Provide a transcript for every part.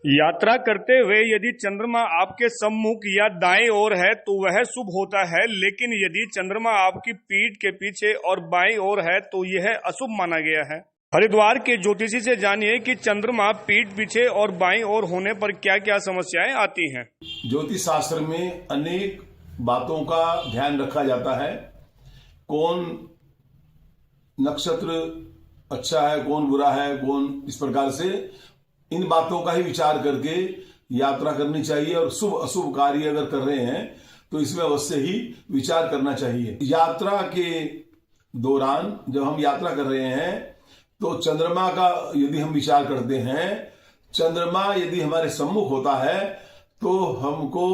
यात्रा करते हुए यदि चंद्रमा आपके सम्मुख या दाएं ओर है तो वह शुभ होता है, लेकिन यदि चंद्रमा आपकी पीठ के पीछे और बाईं ओर है तो यह अशुभ माना गया है। हरिद्वार के ज्योतिषी से जानिए कि चंद्रमा पीठ पीछे और बाईं ओर होने पर क्या क्या समस्याएं आती हैं। ज्योतिष शास्त्र में अनेक बातों का ध्यान रखा जाता है। कौन नक्षत्र अच्छा है, कौन बुरा है, कौन इस प्रकार से इन बातों का ही विचार करके यात्रा करनी चाहिए। और शुभ अशुभ कार्य अगर कर रहे हैं तो इसमें अवश्य ही विचार करना चाहिए। यात्रा के दौरान जब हम यात्रा कर रहे हैं तो चंद्रमा का यदि हम विचार करते हैं, चंद्रमा यदि हमारे सम्मुख होता है तो हमको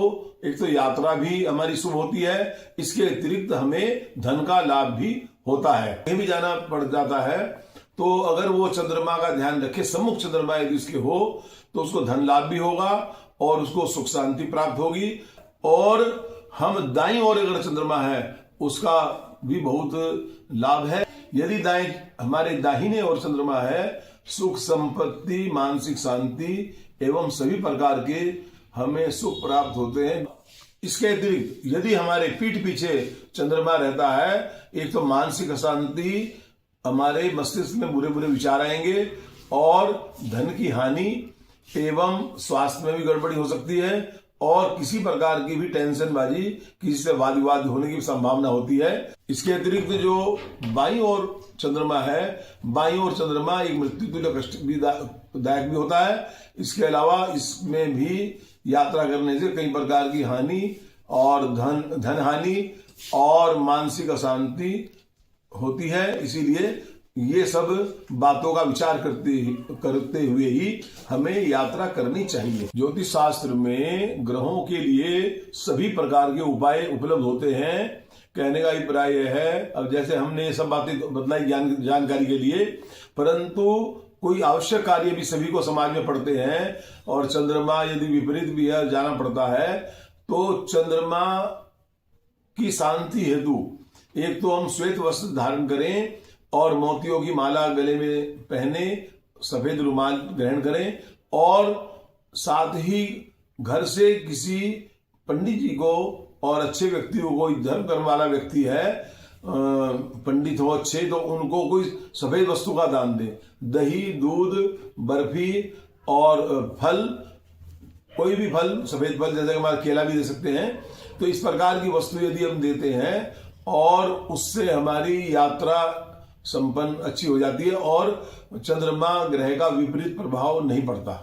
एक तो यात्रा भी हमारी शुभ होती है, इसके अतिरिक्त हमें धन का लाभ भी होता है। कहीं भी जाना पड़ जाता है तो अगर वो चंद्रमा का ध्यान रखे, सम्मुख चंद्रमा यदि उसके हो तो उसको धन लाभ भी होगा और उसको सुख शांति प्राप्त होगी। और हम दाईं ओर अगर चंद्रमा है उसका भी बहुत लाभ है। यदि दाएं हमारे दाहिने ओर चंद्रमा है, सुख संपत्ति, मानसिक शांति एवं सभी प्रकार के हमें सुख प्राप्त होते हैं। इसके अतिरिक्त यदि हमारे पीठ पीछे चंद्रमा रहता है, एक तो मानसिक अशांति, हमारे मस्तिष्क में बुरे बुरे विचार आएंगे और धन की हानि एवं स्वास्थ्य में भी गड़बड़ी हो सकती है और किसी प्रकार की भी टेंशन बाजी, किसी से वाद विवाद होने की संभावना होती है। इसके अतिरिक्त जो बाईं ओर चंद्रमा है, बाईं ओर चंद्रमा एक मृत्यु तुल्य कष्ट भी दायक भी होता है। इसके अलावा इसमें भी यात्रा करने से कई प्रकार की हानि और धन हानि और मानसिक अशांति होती है। इसीलिए ये सब बातों का विचार करते हुए ही हमें यात्रा करनी चाहिए। ज्योतिष शास्त्र में ग्रहों के लिए सभी प्रकार के उपाय उपलब्ध होते हैं। कहने का अभिप्राय यह है, अब जैसे हमने ये सब बातें बतलाई जानकारी के लिए, परंतु कोई आवश्यक कार्य भी सभी को समाज में पड़ते हैं और चंद्रमा यदि विपरीत भी है, जाना पड़ता है, तो चंद्रमा की शांति हेतु एक तो हम श्वेत वस्त्र धारण करें और मोतियों की माला गले में पहने, सफेद रुमाल ग्रहण करें और साथ ही घर से किसी पंडित जी को और अच्छे व्यक्ति को, कोई धर्म कर्म वाला व्यक्ति है, पंडित हो अच्छे, तो उनको कोई सफेद वस्तु का दान दें। दही, दूध, बर्फी और फल, कोई भी फल, सफेद फल जैसे हमारा केला भी दे सकते हैं। तो इस प्रकार की वस्तु यदि हम देते हैं और उससे हमारी यात्रा संपन्न अच्छी हो जाती है और चंद्रमा ग्रह का विपरीत प्रभाव नहीं पड़ता।